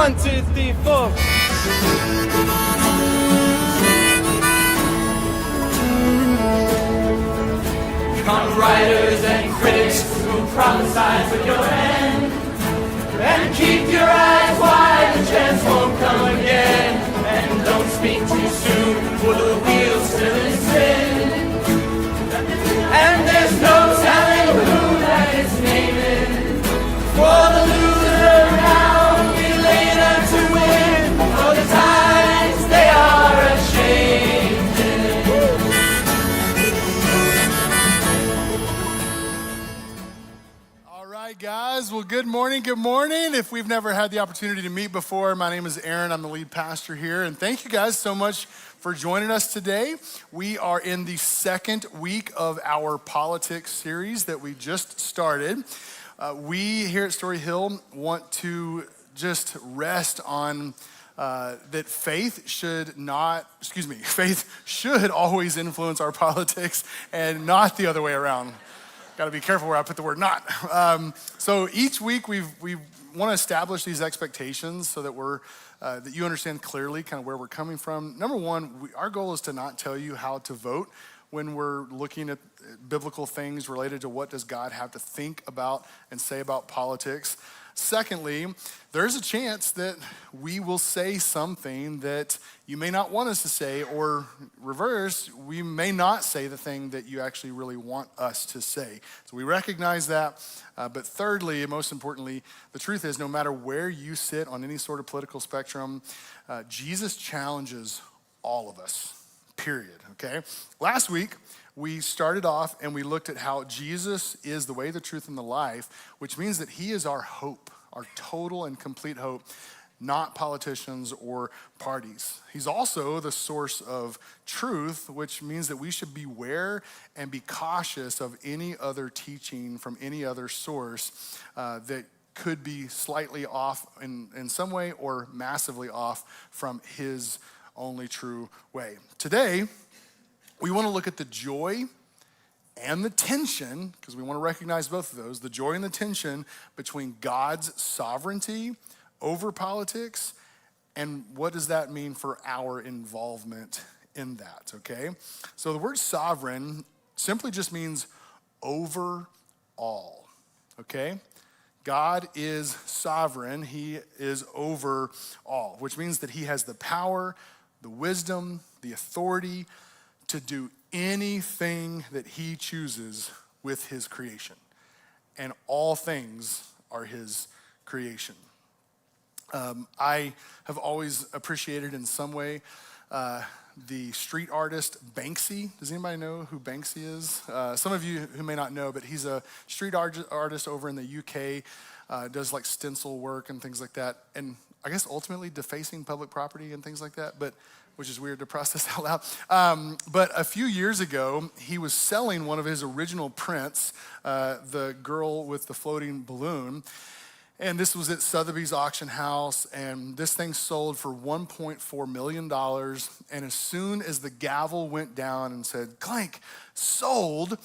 1, 2, 3, 4. Come writers and critics who prophesize with your hand, and keep your eyes wide, the chance won't come again. And don't speak too soon, for the wheel's still in spin, and there's no telling who that is naming. For the loser now will be later to win, for the times they are a-changing. All right, guys. Well, good morning. Good morning. If we've never had the opportunity to meet before, my name is Aaron. I'm the lead pastor here. And thank you guys so much for joining us today. We are in the second week of our politics series that we just started. We here at Story Hill want to just rest on that faith should always influence our politics and not the other way around. Got to be careful where I put the word not. So each week we want to establish these expectations so that that you understand clearly kind of where we're coming from. Number one, our goal is to not tell you how to vote when we're looking at biblical things related to what does God have to think about and say about politics. Secondly, there's a chance that we will say something that you may not want us to say, or reverse, we may not say the thing that you actually really want us to say. So we recognize that. But thirdly, and most importantly, the truth is no matter where you sit on any sort of political spectrum, Jesus challenges all of us, period, okay? Last week, we started off and we looked at how Jesus is the way, the truth, and the life, which means that he is our hope, our total and complete hope, not politicians or parties. He's also the source of truth, which means that we should beware and be cautious of any other teaching from any other source that could be slightly off in some way or massively off from his only true way. Today, we want to look at the joy and the tension, because we want to recognize both of those, the joy and the tension between God's sovereignty over politics, and what does that mean for our involvement in that, okay? So the word sovereign simply just means over all, okay? God is sovereign, he is over all, which means that he has the power, the wisdom, the authority to do anything that he chooses with his creation. And all things are his creation. I have always appreciated in some way the street artist Banksy. Does anybody know who Banksy is? Some of you who may not know, but he's a street artist over in the UK, does like stencil work and things like that. And I guess ultimately defacing public property and things like that, which is weird to process out loud. But a few years ago, he was selling one of his original prints, the girl with the floating balloon. And this was at Sotheby's auction house, and this thing sold for $1.4 million. And as soon as the gavel went down and said, clank, sold,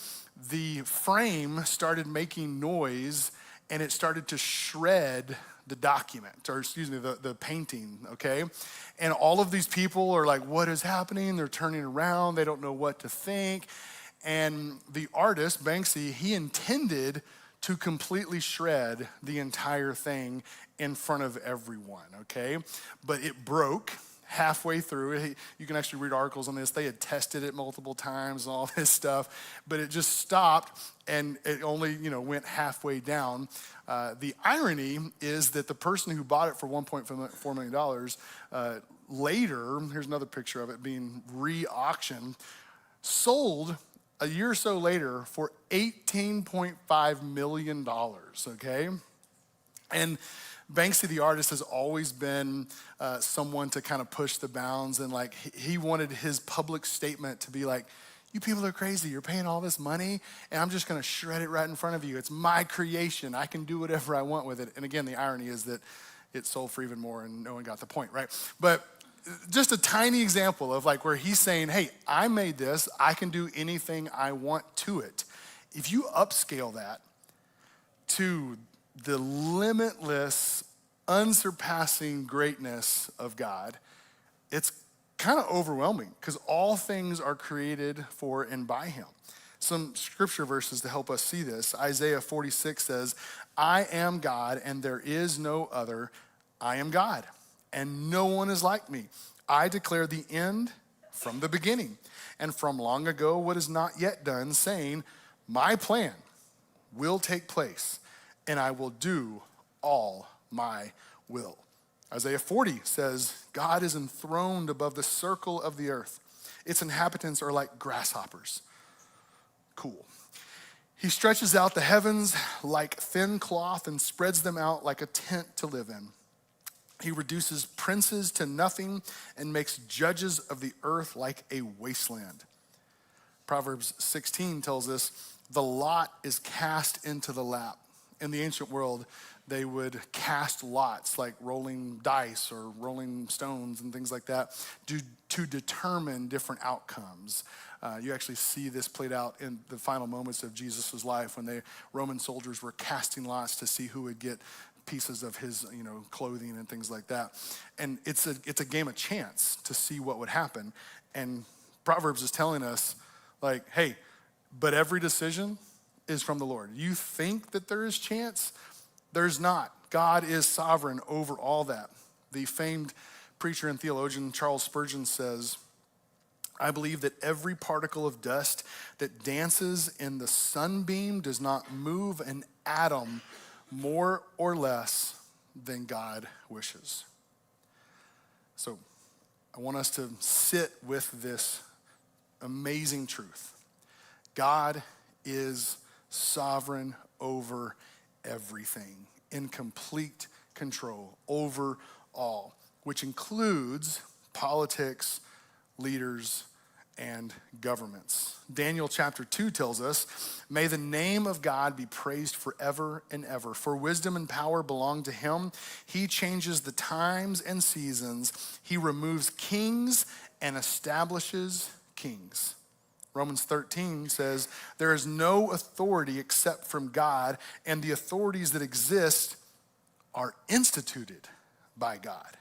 the frame started making noise, and it started to shred the document, or excuse me, the painting, okay? And all of these people are like, what is happening? They're turning around, they don't know what to think. And the artist, Banksy, he intended to completely shred the entire thing in front of everyone, okay? But it broke halfway through. You can actually read articles on this. They had tested it multiple times and all this stuff, but it just stopped and it only, went halfway down. The irony is that the person who bought it for $1.4 million later, here's another picture of it being re-auctioned, sold a year or so later for $18.5 million, okay? And Banksy, the artist, has always been someone to kind of push the bounds, and like he wanted his public statement to be like, you people are crazy, you're paying all this money, and I'm just gonna shred it right in front of you. It's my creation, I can do whatever I want with it. And again, the irony is that it sold for even more and no one got the point, right? But just a tiny example of like where he's saying, hey, I made this, I can do anything I want to it. If you upscale that to the limitless, unsurpassing greatness of God, it's kind of overwhelming because all things are created for and by him. Some scripture verses to help us see this. Isaiah 46 says, I am God and there is no other. I am God and no one is like me. I declare the end from the beginning and from long ago what is not yet done, saying, my plan will take place and I will do all my will. Isaiah 40 says, God is enthroned above the circle of the earth. Its inhabitants are like grasshoppers. Cool. He stretches out the heavens like thin cloth and spreads them out like a tent to live in. He reduces princes to nothing and makes judges of the earth like a wasteland. Proverbs 16 tells us, the lot is cast into the lap. In the ancient world, they would cast lots, like rolling dice or rolling stones and things like that, to determine different outcomes. You actually see this played out in the final moments of Jesus' life when the Roman soldiers were casting lots to see who would get pieces of his, clothing and things like that. And it's a game of chance to see what would happen. And Proverbs is telling us, like, hey, but every decision is from the Lord. You think that there is chance? There's not. God is sovereign over all that. The famed preacher and theologian Charles Spurgeon says, I believe that every particle of dust that dances in the sunbeam does not move an atom more or less than God wishes. So I want us to sit with this amazing truth. God is sovereign over everything, in complete control over all, which includes politics, leaders, and governments. Daniel chapter 2 tells us, may the name of God be praised forever and ever. For wisdom and power belong to him. He changes the times and seasons. He removes kings and establishes kings. Romans 13 says, there is no authority except from God, and the authorities that exist are instituted by God.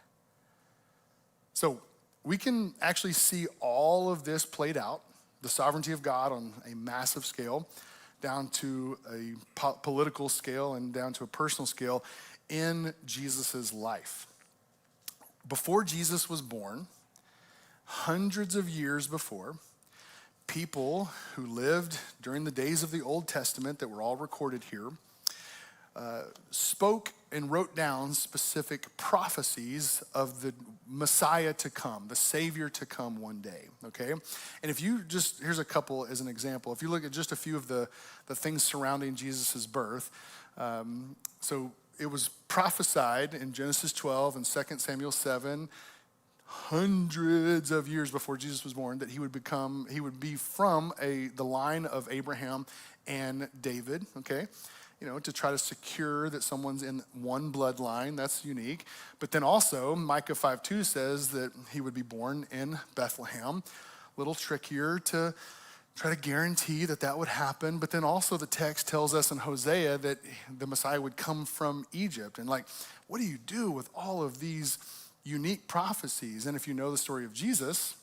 So we can actually see all of this played out, the sovereignty of God on a massive scale, down to a political scale and down to a personal scale in Jesus' life. Before Jesus was born, hundreds of years before, people who lived during the days of the Old Testament that were all recorded here spoke and wrote down specific prophecies of the Messiah to come, the Savior to come one day, okay? And if you just, here's a couple as an example. If you look at just a few of the things surrounding Jesus' birth, so it was prophesied in Genesis 12 and 2 Samuel 7, hundreds of years before Jesus was born, that he would be from the line of Abraham and David, okay? To try to secure that someone's in one bloodline. That's unique. But then also, Micah 5:2 says that he would be born in Bethlehem. A little trickier to try to guarantee that would happen. But then also the text tells us in Hosea that the Messiah would come from Egypt. And what do you do with all of these unique prophecies? And if you know the story of Jesus,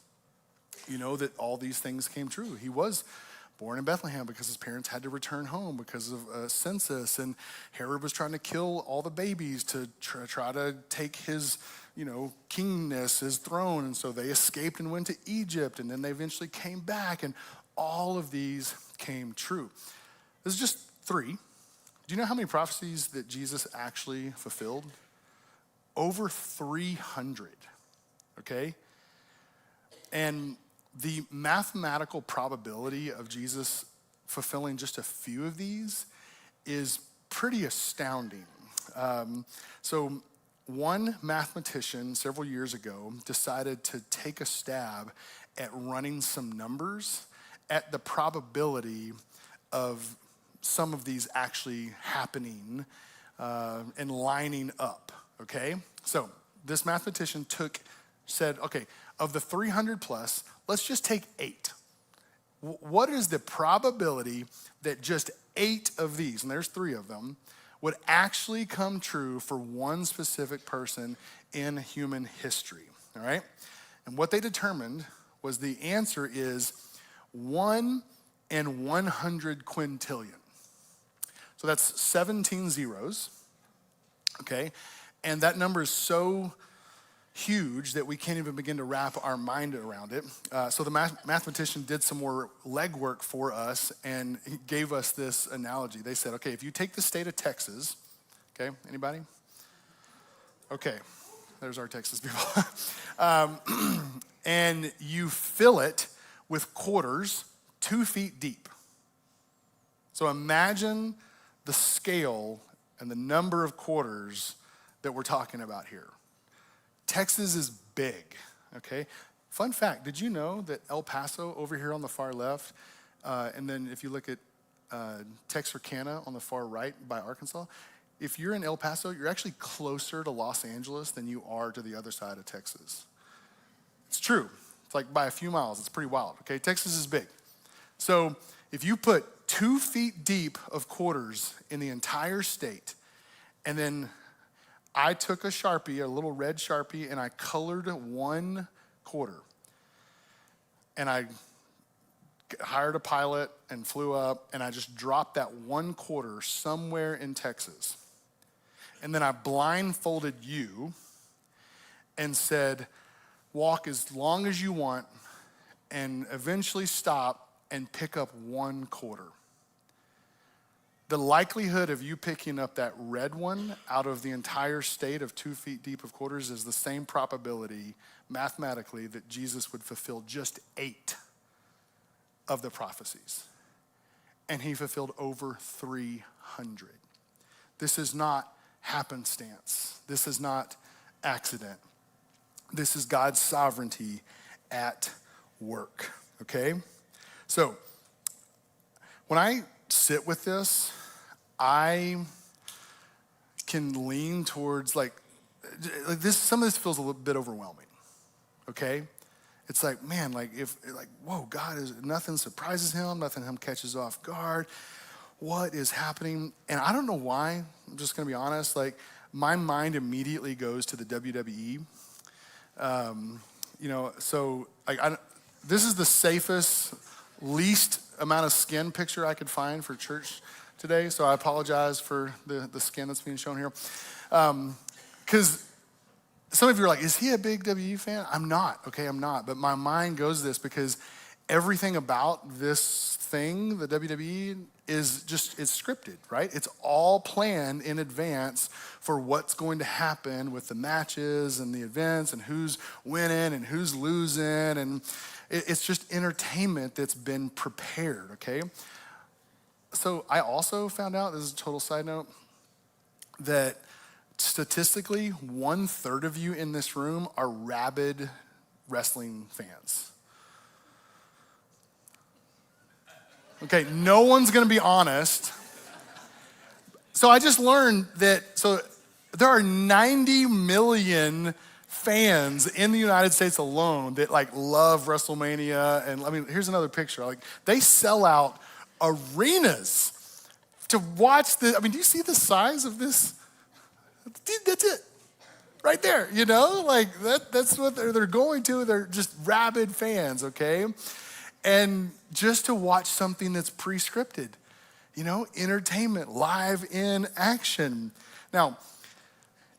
you know that all these things came true. He was born in Bethlehem because his parents had to return home because of a census, and Herod was trying to kill all the babies to try to take his, kingness, his throne, and so they escaped and went to Egypt, and then they eventually came back, and all of these came true. This is just 3. Do you know how many prophecies that Jesus actually fulfilled? Over 300, okay? And the mathematical probability of Jesus fulfilling just a few of these is pretty astounding. So one mathematician several years ago decided to take a stab at running some numbers at the probability of some of these actually happening and lining up, okay? So this mathematician said, okay, of the 300 plus, let's just take 8. What is the probability that just 8 of these, and there's 3 of them, would actually come true for one specific person in human history, all right? And what they determined was the answer is 1 in 100 quintillion. So that's 17 zeros, okay? And that number is so huge that we can't even begin to wrap our mind around it. So the mathematician did some more legwork for us and he gave us this analogy. They said, okay, if you take the state of Texas, okay, anybody? Okay, there's our Texas people. And you fill it with quarters 2 feet deep. So imagine the scale and the number of quarters that we're talking about here. Texas is big, okay? Fun fact, did you know that El Paso over here on the far left, and then if you look at Texarkana on the far right by Arkansas, if you're in El Paso, you're actually closer to Los Angeles than you are to the other side of Texas. It's true. It's like by a few miles. It's pretty wild, okay? Texas is big. So if you put 2 feet deep of quarters in the entire state, and then I took a Sharpie, a little red Sharpie, and I colored 1 quarter. And I hired a pilot and flew up, and I just dropped that 1 quarter somewhere in Texas. And then I blindfolded you and said, walk as long as you want and eventually stop and pick up 1 quarter. The likelihood of you picking up that red one out of the entire state of 2 feet deep of quarters is the same probability mathematically that Jesus would fulfill just 8 of the prophecies. And he fulfilled over 300. This is not happenstance. This is not accident. This is God's sovereignty at work, okay? So, when I sit with this, I can lean towards like this. Some of this feels a little bit overwhelming, okay? It's like, man, whoa, God is, nothing surprises him, nothing him catches off guard. What is happening? And I don't know why, I'm just gonna be honest, like my mind immediately goes to the WWE. This is the safest, least amount of skin picture I could find for church today, so I apologize for the skin that's being shown here. Because some of you are like, is he a big WE fan? I'm not, okay, I'm not. But my mind goes to this because everything about this thing, the WWE, is it's scripted, right? It's all planned in advance for what's going to happen with the matches and the events and who's winning and who's losing. And it's just entertainment that's been prepared, okay? So I also found out, this is a total side note, that statistically, 1/3 of you in this room are rabid wrestling fans. Okay, no one's gonna be honest. So I just learned that, so there are 90 million fans in the United States alone that like love WrestleMania. And I mean, here's another picture. Like they sell out arenas to watch the, I mean, do you see the size of this? That's it, right there, you know? Like that's what they're going to. They're just rabid fans, okay? And just to watch something that's pre-scripted, you know, entertainment, live in action. Now,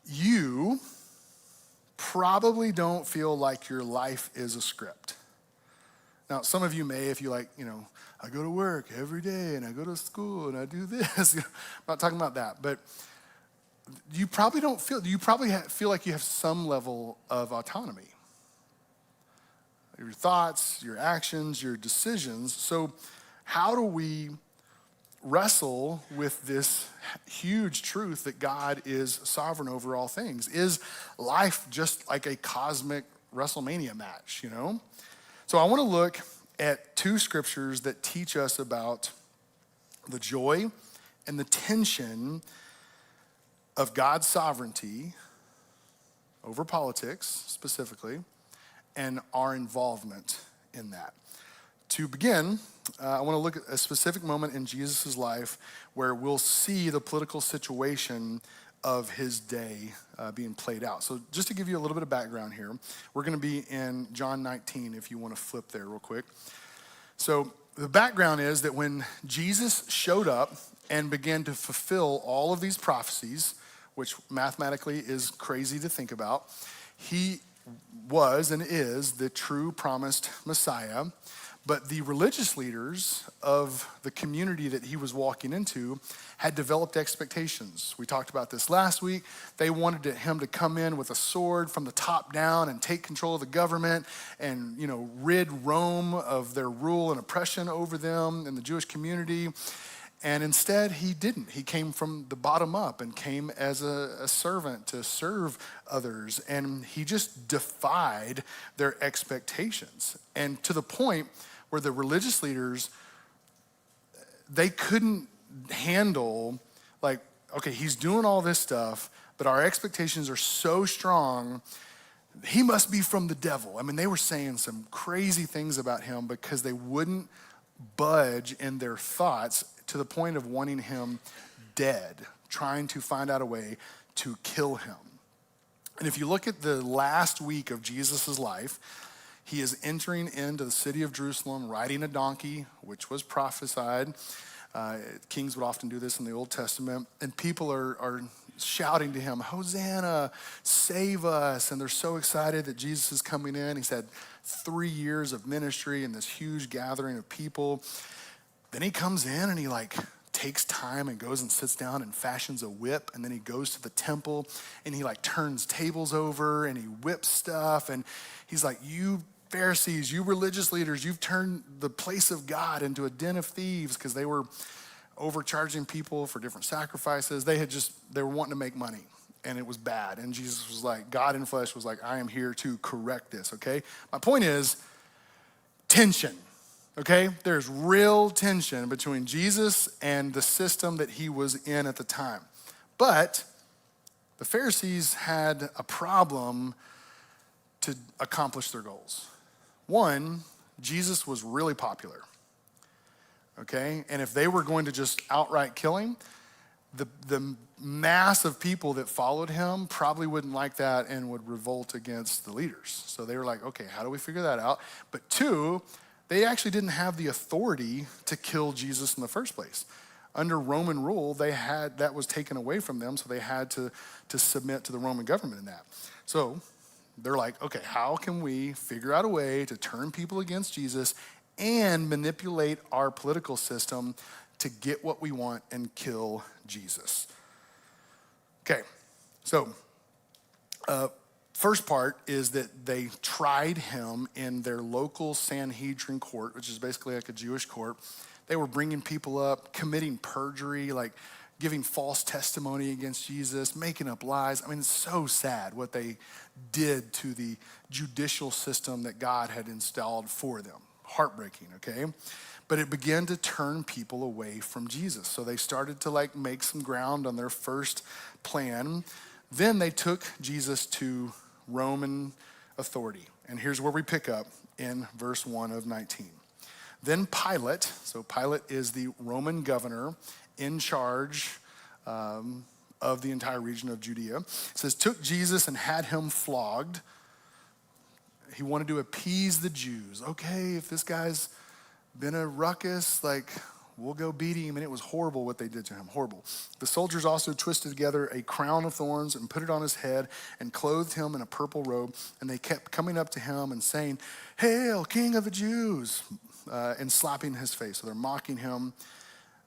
you probably don't feel like your life is a script. Now, some of you may, if you like, you know, I go to work every day and I go to school and I do this. I'm not talking about that, but you probably feel like you have some level of autonomy. Your thoughts, your actions, your decisions. So how do we wrestle with this huge truth that God is sovereign over all things? Is life just like a cosmic WrestleMania match, you know? So I want to look at 2 scriptures that teach us about the joy and the tension of God's sovereignty over politics specifically, and our involvement in that. To begin, I want to look at a specific moment in Jesus' life where we'll see the political situation of his day being played out. So just to give you a little bit of background here, we're going to be in John 19 if you want to flip there real quick. So the background is that when Jesus showed up and began to fulfill all of these prophecies, which mathematically is crazy to think about, he was and is the true promised Messiah. But the religious leaders of the community that he was walking into had developed expectations. We talked about this last week. They wanted him to come in with a sword from the top down and take control of the government and, rid Rome of their rule and oppression over them and the Jewish community. And instead, he didn't. He came from the bottom up and came as a servant to serve others. And he just defied their expectations. And to the point where the religious leaders, they couldn't handle, okay, he's doing all this stuff, but our expectations are so strong, he must be from the devil. I mean, they were saying some crazy things about him because they wouldn't budge in their thoughts to the point of wanting him dead, trying to find out a way to kill him. And if you look at the last week of Jesus' life, he is entering into the city of Jerusalem riding a donkey, which was prophesied. Kings would often do this in the Old Testament. And people are shouting to him, Hosanna, save us. And they're so excited that Jesus is coming in. He's had 3 years of ministry and this huge gathering of people. Then he comes in and he takes time and goes and sits down and fashions a whip. And then he goes to the temple and he turns tables over and he whips stuff. And he's like, you Pharisees, you religious leaders, you've turned the place of God into a den of thieves, because they were overcharging people for different sacrifices. They were wanting to make money, and it was bad. And Jesus was like, God in flesh was like, I am here to correct this, okay? My point is tension, okay? There's real tension between Jesus and the system that he was in at the time. But the Pharisees had a problem to accomplish their goals. One, Jesus was really popular, okay? And if they were going to just outright kill him, the mass of people that followed him probably wouldn't like that and would revolt against the leaders. So they were like, okay, how do we figure that out? But two, they actually didn't have the authority to kill Jesus in the first place. Under Roman rule, that was taken away from them, so they had to submit to the Roman government in that. So they're like, okay, how can we figure out a way to turn people against Jesus and manipulate our political system to get what we want and kill Jesus? Okay, so first part is that they tried him in their local Sanhedrin court, which is basically like a Jewish court. They were bringing people up, committing perjury, giving false testimony against Jesus, making up lies. I mean, it's so sad what they did to the judicial system that God had installed for them. Heartbreaking, okay? But it began to turn people away from Jesus. So they started to make some ground on their first plan. Then they took Jesus to Roman authority. And here's where we pick up in verse 1 of 19. Then Pilate, so Pilate is the Roman governor in charge of the entire region of Judea, says, took Jesus and had him flogged. He wanted to appease the Jews. Okay, if this guy's been a ruckus, we'll go beat him. And it was horrible what they did to him, horrible. The soldiers also twisted together a crown of thorns and put it on his head and clothed him in a purple robe. And they kept coming up to him and saying, Hail, King of the Jews, and slapping his face. So they're mocking him.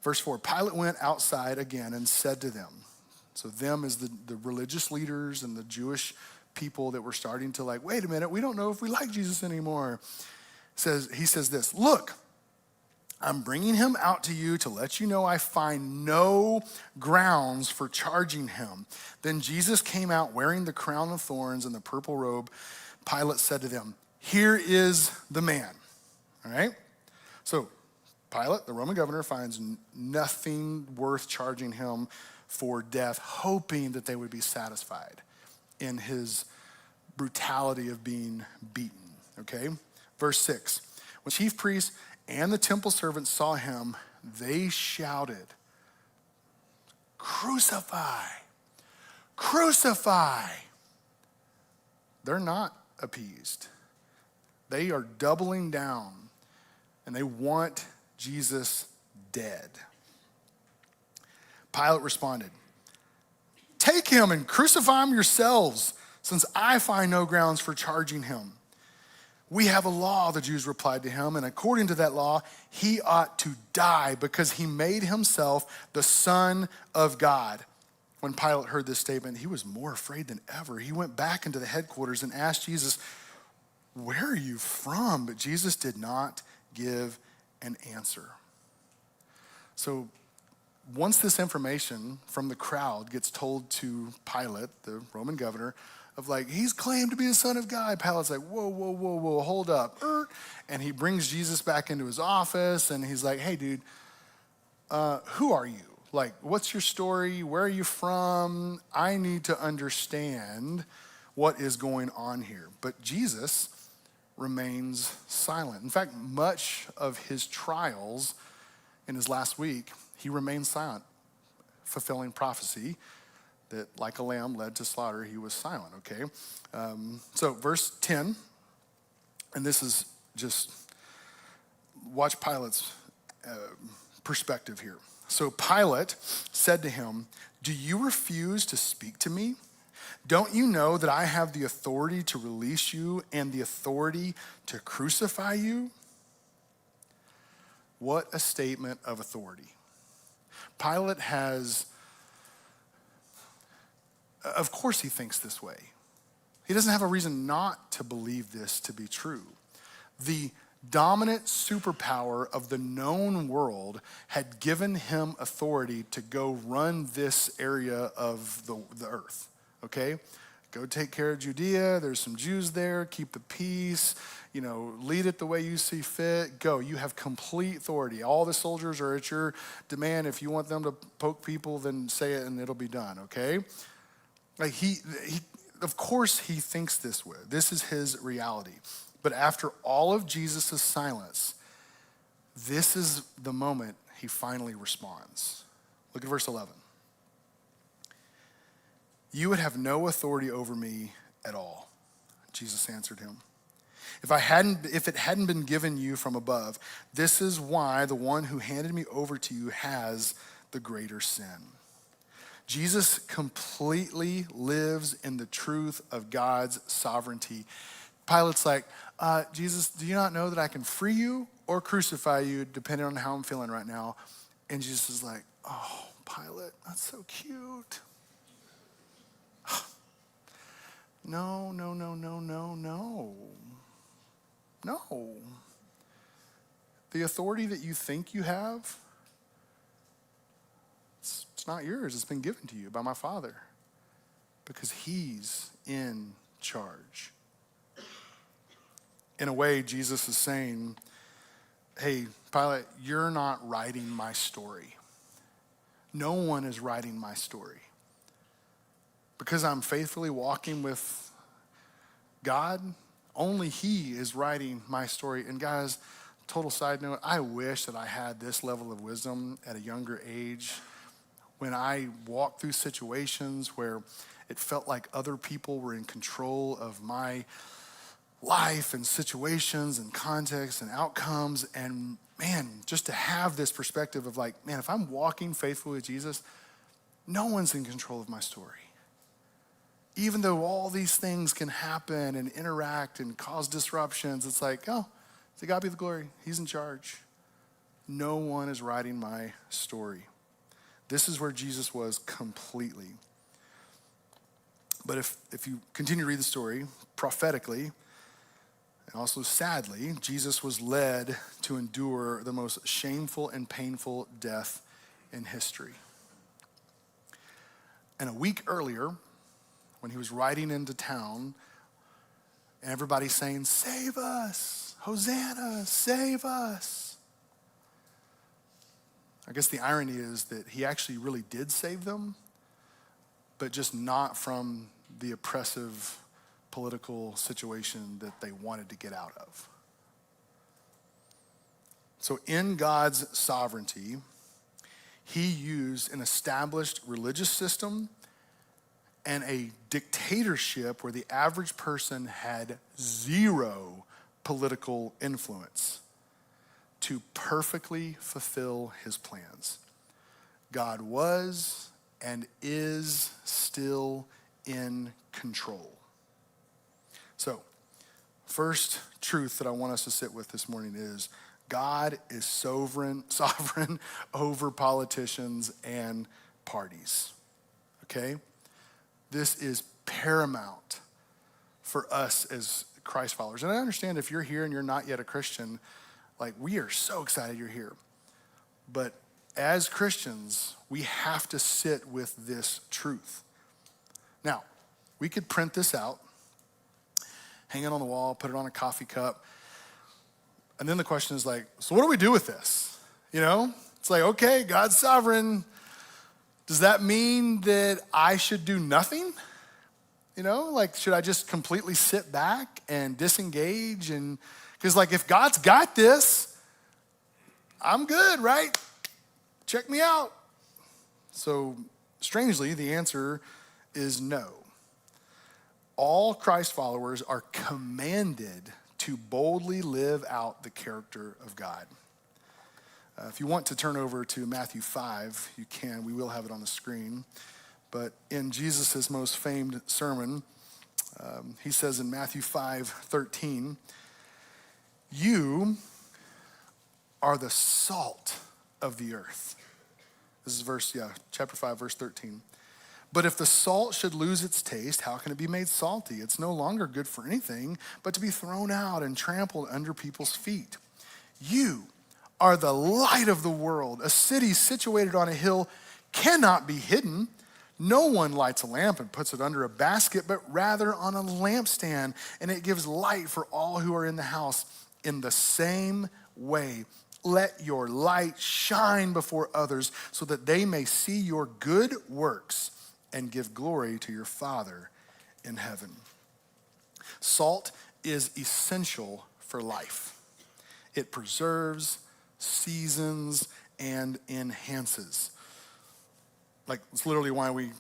Verse 4, Pilate went outside again and said to them, so them is the religious leaders and the Jewish people that were starting to wait a minute, we don't know if we like Jesus anymore. He says this, look, I'm bringing him out to you to let you know I find no grounds for charging him. Then Jesus came out wearing the crown of thorns and the purple robe. Pilate said to them, here is the man. All right? So Pilate, the Roman governor, finds nothing worth charging him for death, hoping that they would be satisfied in his brutality of being beaten, okay? Verse 6, when chief priests and the temple servants saw him, they shouted, "Crucify! Crucify!" They're not appeased. They are doubling down, and they want Jesus dead. Pilate responded, "Take him and crucify him yourselves, since I find no grounds for charging him. We have a law," the Jews replied to him, "and according to that law, he ought to die because he made himself the Son of God." When Pilate heard this statement, he was more afraid than ever. He went back into the headquarters and asked Jesus, "Where are you from?" But Jesus did not give an answer. So once this information from the crowd gets told to Pilate, the Roman governor, of like, he's claimed to be the Son of God, Pilate's like, whoa, hold up. And he brings Jesus back into his office and he's like, "Hey, dude, who are you? Like, what's your story? Where are you from? I need to understand what is going on here." But Jesus remains silent. In fact, much of his trials in his last week, he remained silent, fulfilling prophecy that like a lamb led to slaughter, he was silent, okay? So verse 10, and this is just, watch Pilate's perspective here. So Pilate said to him, "Do you refuse to speak to me? Don't you know that I have the authority to release you and the authority to crucify you?" What a statement of authority. Pilate has, of course he thinks this way. He doesn't have a reason not to believe this to be true. The dominant superpower of the known world had given him authority to go run this area of the earth, okay? Go take care of Judea. There's some Jews there. Keep the peace. Lead it the way you see fit. Go. You have complete authority. All the soldiers are at your demand. If you want them to poke people, then say it and it'll be done, okay? Like he of course he thinks this way. This is his reality. But after all of Jesus' silence, this is the moment he finally responds. Look at verse 11. "You would have no authority over me at all," Jesus answered him. If it hadn't been given you from above, this is why the one who handed me over to you has the greater sin." Jesus completely lives in the truth of God's sovereignty. Pilate's like, "Jesus, do you not know that I can free you or crucify you depending on how I'm feeling right now?" And Jesus is like, "Oh, Pilate, that's so cute. No. No. The authority that you think you have, it's not yours. It's been given to you by my Father because he's in charge." In a way, Jesus is saying, "Hey, Pilate, you're not writing my story. No one is writing my story. Because I'm faithfully walking with God, only he is writing my story." And guys, total side note, I wish that I had this level of wisdom at a younger age when I walked through situations where it felt like other people were in control of my life and situations and contexts and outcomes. And man, just to have this perspective of like, man, if I'm walking faithfully with Jesus, no one's in control of my story. Even though all these things can happen and interact and cause disruptions, it's like, oh, to God be the glory. He's in charge. No one is writing my story. This is where Jesus was completely. But if you continue to read the story prophetically, and also sadly, Jesus was led to endure the most shameful and painful death in history. And a week earlier, when he was riding into town, and everybody's saying, "Save us, Hosanna, save us." I guess the irony is that he actually really did save them, but just not from the oppressive political situation that they wanted to get out of. So in God's sovereignty, he used an established religious system and a dictatorship where the average person had zero political influence to perfectly fulfill his plans. God was and is still in control. So, first truth that I want us to sit with this morning is God is sovereign over politicians and parties. Okay? This is paramount for us as Christ followers. And I understand if you're here and you're not yet a Christian, like, we are so excited you're here. But as Christians, we have to sit with this truth. Now, we could print this out, hang it on the wall, put it on a coffee cup. And then the question is like, so what do we do with this? You know, it's like, okay, God's sovereign. Does that mean that I should do nothing? You know, like, should I just completely sit back and disengage? And because, like, if God's got this, I'm good, right? Check me out. So, strangely, the answer is no. All Christ followers are commanded to boldly live out the character of God. If you want to turn over to Matthew 5, you can. We will have it on the screen. But in Jesus' most famed sermon, he says in Matthew 5:13, you are the salt of the earth. This is chapter 5, verse 13. But if the salt should lose its taste, how can it be made salty? It's no longer good for anything but to be thrown out and trampled under people's feet. You are the light of the world. A city situated on a hill cannot be hidden. No one lights a lamp and puts it under a basket, but rather on a lampstand, and it gives light for all who are in the house. In the same way, let your light shine before others so that they may see your good works and give glory to your Father in heaven. Salt is essential for life. It preserves, seasons, and enhances. Like, it's literally why we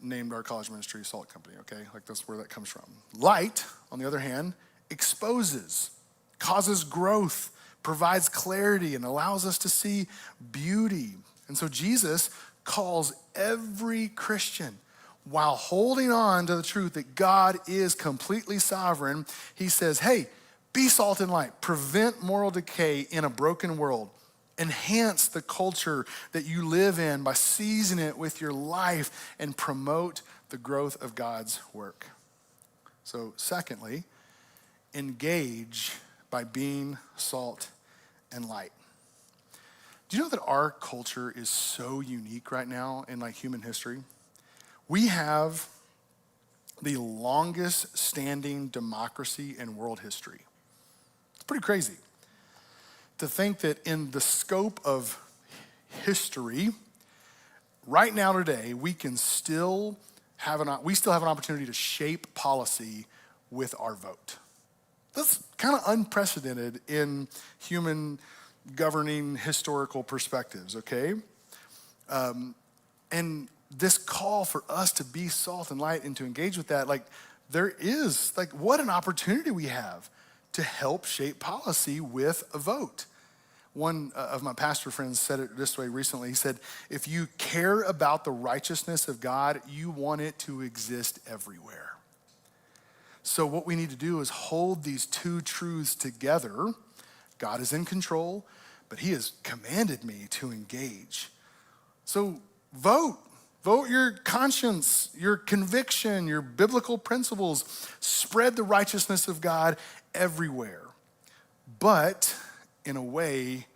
named our college ministry Salt Company, okay? Like, that's where that comes from. Light, on the other hand, exposes, causes growth, provides clarity, and allows us to see beauty. And so Jesus calls every Christian, while holding on to the truth that God is completely sovereign, he says, hey, be salt and light, prevent moral decay in a broken world, enhance the culture that you live in by seasoning it with your life, and promote the growth of God's work. So secondly, engage by being salt and light. Do you know that our culture is so unique right now in, like, human history? We have the longest standing democracy in world history. It's pretty crazy to think that in the scope of history, right now today, we still have an opportunity to shape policy with our vote. That's kind of unprecedented in human governing historical perspectives, okay? And this call for us to be salt and light and to engage with that, like, there is, like, what an opportunity we have to help shape policy with a vote. One of my pastor friends said it this way recently. He said, if you care about the righteousness of God, you want it to exist everywhere. So what we need to do is hold these two truths together. God is in control, but he has commanded me to engage. So vote. Vote your conscience, your conviction, your biblical principles. Spread the righteousness of God everywhere. But in a way,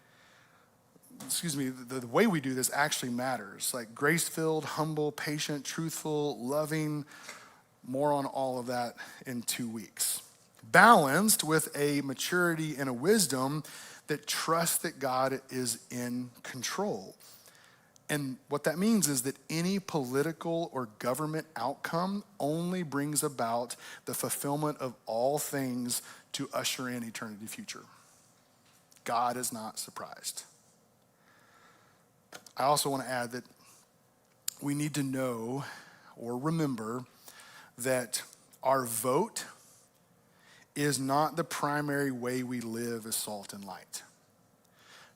the way we do this actually matters. Like, grace-filled, humble, patient, truthful, loving. More on all of that in 2 weeks. Balanced with a maturity and a wisdom that trusts that God is in control. And what that means is that any political or government outcome only brings about the fulfillment of all things to usher in eternity future. God is not surprised. I also want to add that we need to know or remember that our vote is not the primary way we live as salt and light.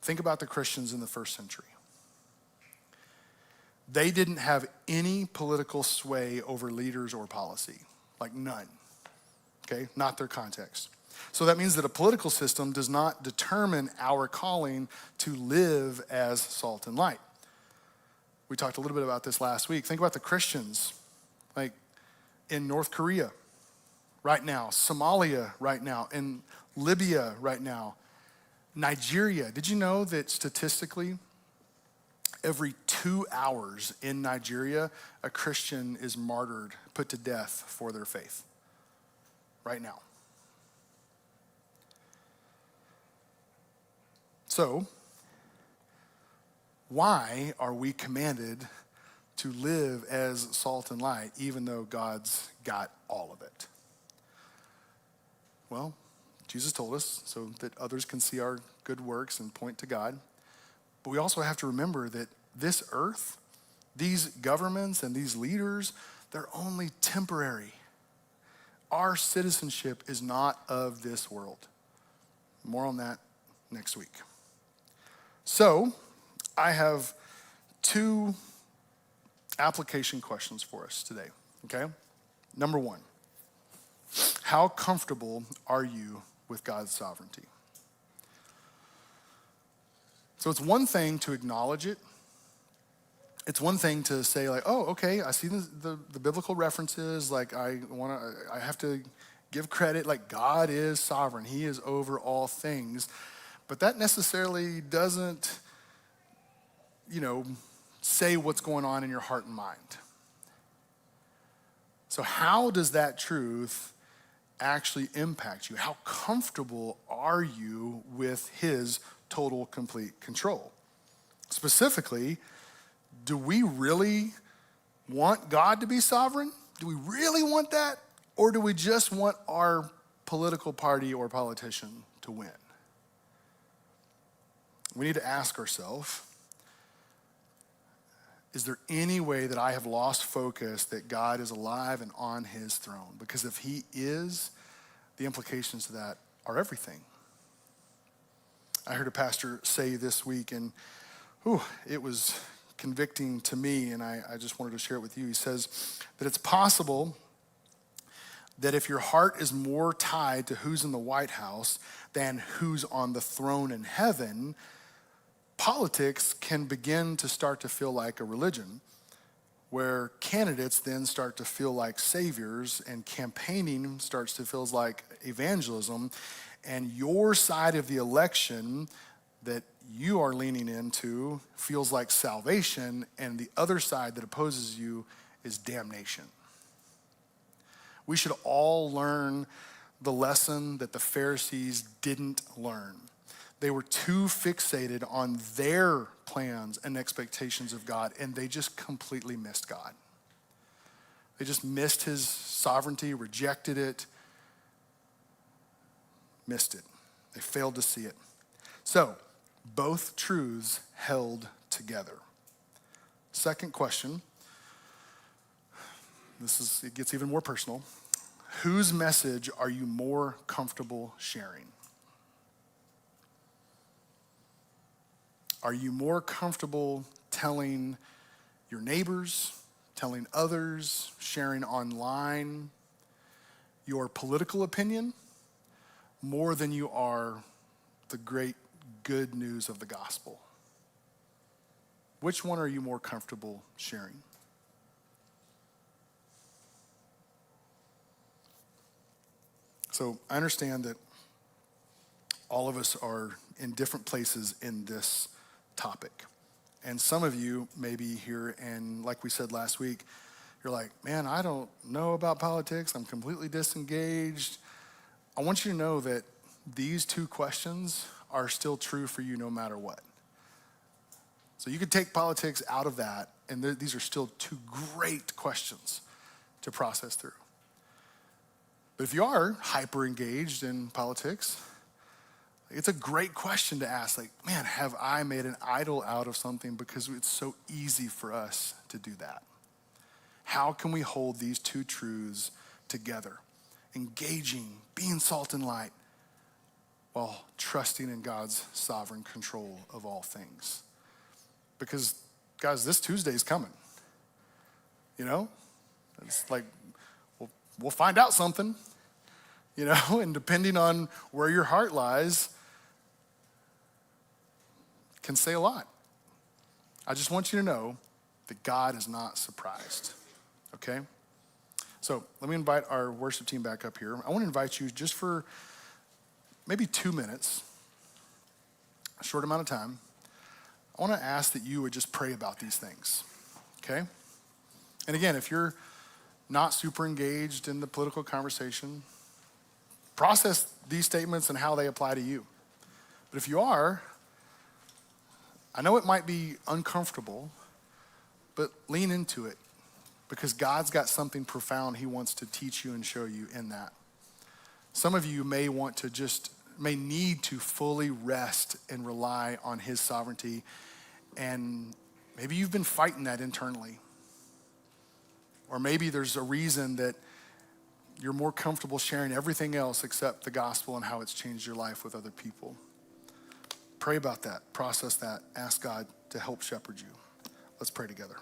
Think about the Christians in the first century. They didn't have any political sway over leaders or policy, like none, okay? Not their context. So that means that a political system does not determine our calling to live as salt and light. We talked a little bit about this last week. Think about the Christians, like in North Korea right now, Somalia right now, in Libya right now, Nigeria. Did you know that statistically, every 2 hours in Nigeria, a Christian is martyred, put to death for their faith? Right now. So, why are we commanded to live as salt and light, even though God's got all of it? Well, Jesus told us so that others can see our good works and point to God. But we also have to remember that this earth, these governments and these leaders, they're only temporary. Our citizenship is not of this world. More on that next week. So, I have 2 application questions for us today, okay? Number 1, how comfortable are you with God's sovereignty? So it's one thing to acknowledge it. It's one thing to say like, oh, okay, I see the biblical references, like I have to give credit, like God is sovereign. He is over all things. But that necessarily doesn't, say what's going on in your heart and mind. So how does that truth actually impact you? How comfortable are you with his total, complete control? Specifically, do we really want God to be sovereign? Do we really want that? Or do we just want our political party or politician to win? We need to ask ourselves, is there any way that I have lost focus that God is alive and on his throne? Because if he is, the implications of that are everything. I heard a pastor say this week, and it was convicting to me, and I just wanted to share it with you. He says that it's possible that if your heart is more tied to who's in the White House than who's on the throne in heaven, politics can begin to start to feel like a religion, where candidates then start to feel like saviors and campaigning starts to feel like evangelism, and your side of the election that you are leaning into feels like salvation, and the other side that opposes you is damnation. We should all learn the lesson that the Pharisees didn't learn. They were too fixated on their plans and expectations of God, and they just completely missed God. They just missed his sovereignty, rejected it, missed it. They failed to see it. So, both truths held together. Second question, it gets even more personal. Whose message are you more comfortable sharing? Are you more comfortable telling your neighbors, telling others, sharing online your political opinion more than you are the great good news of the gospel? Which one are you more comfortable sharing? So I understand that all of us are in different places in this topic. And some of you may be here, and like we said last week, you're like, man, I don't know about politics. I'm completely disengaged. I want you to know that these 2 questions are still true for you no matter what. So you could take politics out of that, and these are still 2 great questions to process through. But if you are hyper engaged in politics, It's a great question to ask. Like, man, have I made an idol out of something? Because it's so easy for us to do that. How can we hold these two truths together? Engaging, being salt and light, while trusting in God's sovereign control of all things. Because, guys, this Tuesday is coming. You know? It's like, we'll find out something. You know, and depending on where your heart lies, can say a lot. I just want you to know that God is not surprised, okay? So let me invite our worship team back up here. I want to invite you just for maybe 2 minutes, a short amount of time. I want to ask that you would just pray about these things, okay? And again, if you're not super engaged in the political conversation, process these statements and how they apply to you. But if you are, I know it might be uncomfortable, but lean into it because God's got something profound he wants to teach you and show you in that. Some of you may need to fully rest and rely on his sovereignty, and maybe you've been fighting that internally. Or maybe there's a reason that you're more comfortable sharing everything else except the gospel and how it's changed your life with other people. Pray about that, process that, ask God to help shepherd you. Let's pray together.